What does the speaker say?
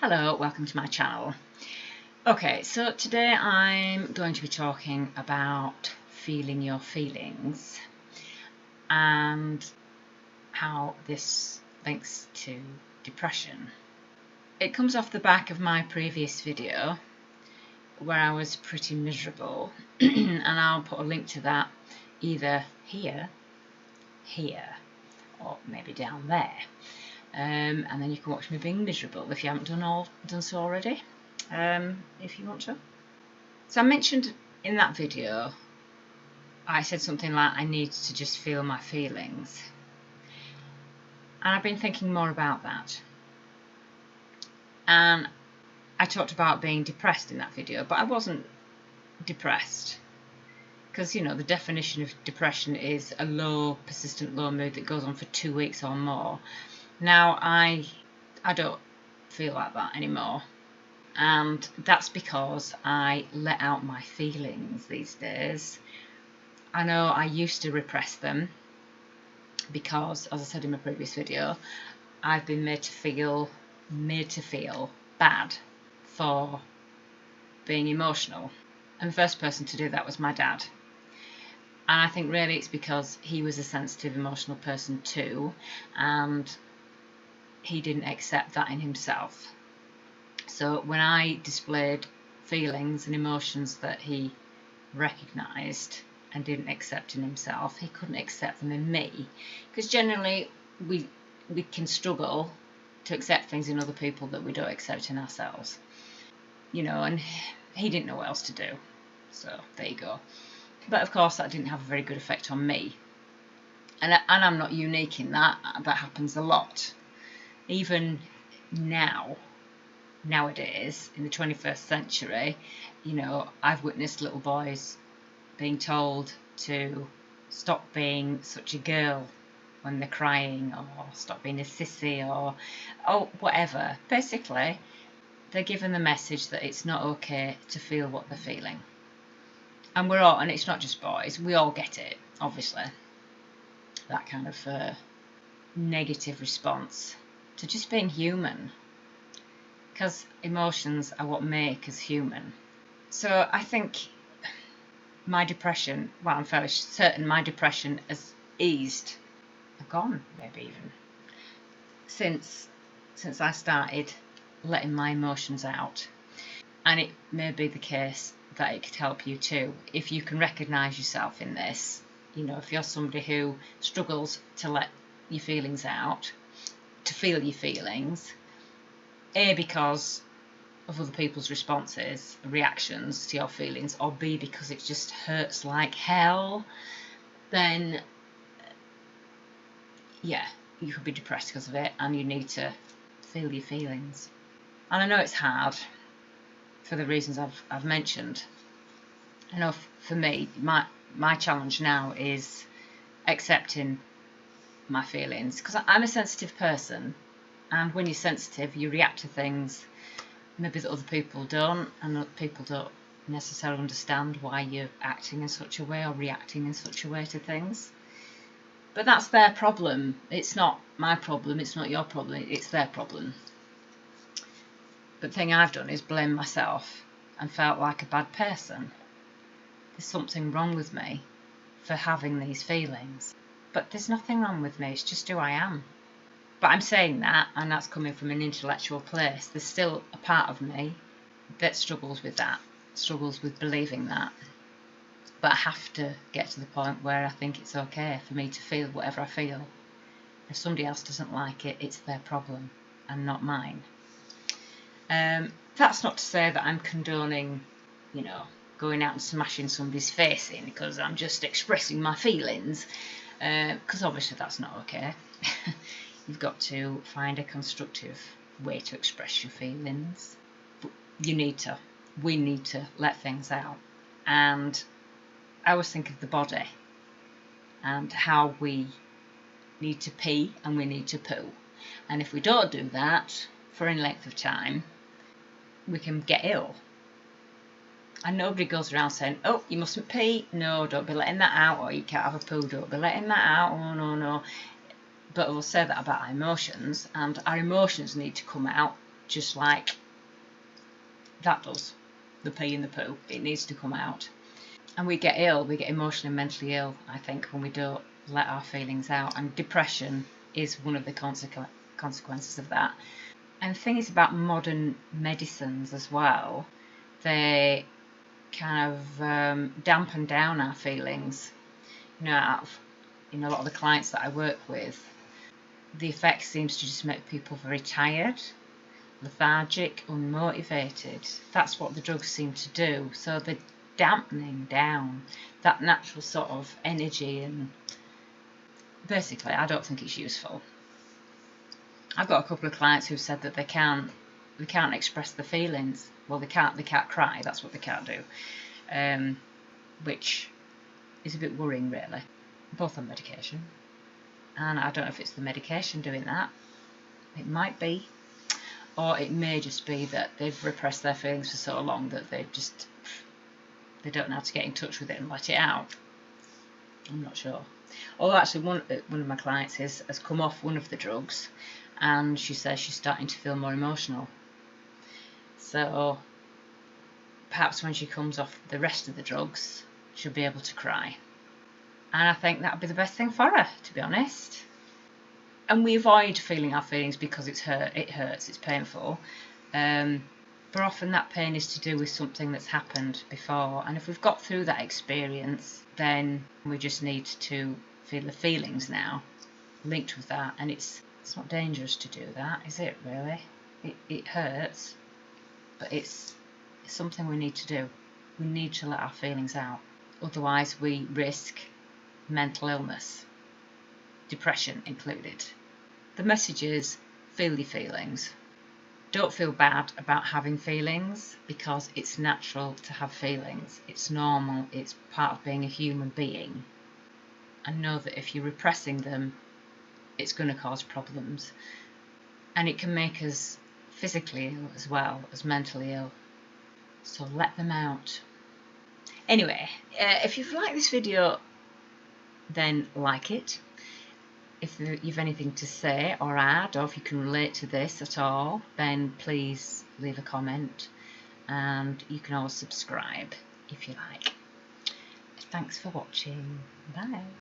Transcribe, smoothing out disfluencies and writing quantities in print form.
Hello, welcome to my channel. Okay, so today I'm going to be talking about feeling your feelings and how this links to depression. It comes off the back of my previous video where I was pretty miserable and I'll put a link to that either here, or maybe down there. And then you can watch me being miserable if you haven't done so already, if you want to. So I mentioned in that video, I said something like I need to just feel my feelings, and I've been thinking more about that. And I talked about being depressed in that video, but I wasn't depressed, because the definition of depression is a low, persistent low mood that goes on for 2 weeks or more. Now I don't feel like that anymore, and that's because I let out my feelings these days. I know I used to repress them because, as I said in my previous video, I've been made to feel bad for being emotional, and the first person to do that was my dad. And I think really it's because he was a sensitive, emotional person too, and he didn't accept that in himself. So when I displayed feelings and emotions that he recognised and didn't accept in himself, he couldn't accept them in me. Because generally we can struggle to accept things in other people that we don't accept in ourselves. And he didn't know what else to do. So there you go. But of course that didn't have a very good effect on me. And I'm not unique in that. That happens a lot. Even nowadays, in the 21st century, I've witnessed little boys being told to stop being such a girl when they're crying, or stop being a sissy, or whatever. Basically, they're given the message that it's not okay to feel what they're feeling. And and it's not just boys, we all get it, obviously. That kind of negative response to just being human, because emotions are what make us human. So I think my depression, I'm fairly certain my depression has eased, gone maybe even, since I started letting my emotions out. And it may be the case that it could help you too, if you can recognise yourself in this. If you're somebody who struggles to let your feelings out, to feel your feelings, A, because of other people's responses, reactions to your feelings, or B, because it just hurts like hell, then you could be depressed because of it, and you need to feel your feelings. And I know it's hard for the reasons I've mentioned. I know for me, my challenge now is accepting my feelings, because I'm a sensitive person, and when you're sensitive you react to things maybe that other people don't, and other people don't necessarily understand why you're acting in such a way or reacting in such a way to things. But that's their problem. It's not my problem, it's not your problem, it's their problem. But the thing I've done is blame myself and felt like a bad person. There's something wrong with me for having these feelings. But there's nothing wrong with me, it's just who I am. But I'm saying that, and that's coming from an intellectual place. There's still a part of me that struggles with that, struggles with believing that. But I have to get to the point where I think it's okay for me to feel whatever I feel. If somebody else doesn't like it, it's their problem and not mine. That's not to say that I'm condoning, going out and smashing somebody's face in because I'm just expressing my feelings, because obviously that's not okay. You've got to find a constructive way to express your feelings. But we need to let things out. And I always think of the body and how we need to pee and we need to poo. And if we don't do that for any length of time, we can get ill. And nobody goes around saying, oh, you mustn't pee, no, don't be letting that out, or you can't have a poo, don't be letting that out, oh no. But we'll say that about our emotions, and our emotions need to come out just like that does. The pee and the poo. It needs to come out. And we get ill, we get emotionally and mentally ill, I think, when we don't let our feelings out. And depression is one of the consequences of that. And the thing is about modern medicines as well, they kind of dampen down our feelings. You know, in a lot of the clients that I work with, the effect seems to just make people very tired, lethargic, unmotivated. That's what the drugs seem to do. So they're dampening down that natural sort of energy, and basically I don't think it's useful. I've got a couple of clients who said that they can't express the feelings. Well, they can't cry. That's what they can't do, which is a bit worrying, really. Both on medication, and I don't know if it's the medication doing that. It might be, or it may just be that they've repressed their feelings for so long that they don't know how to get in touch with it and let it out. I'm not sure. Although actually one of my clients has come off one of the drugs, and she says she's starting to feel more emotional. So perhaps when she comes off the rest of the drugs, she'll be able to cry. And I think that would be the best thing for her, to be honest. And we avoid feeling our feelings because it hurts, it's painful. But often that pain is to do with something that's happened before. And if we've got through that experience, then we just need to feel the feelings now linked with that. And it's not dangerous to do that, is it, really? It hurts, but it's something we need to do. We need to let our feelings out. Otherwise we risk mental illness, depression included. The message is, feel your feelings. Don't feel bad about having feelings, because it's natural to have feelings. It's normal, it's part of being a human being. And know that if you're repressing them, it's going to cause problems. And it can make us physically ill as well as mentally ill. So let them out. Anyway, if you've liked this video, then like it. If you've anything to say or add, or if you can relate to this at all, then please leave a comment, and you can always subscribe if you like. Thanks for watching. Bye.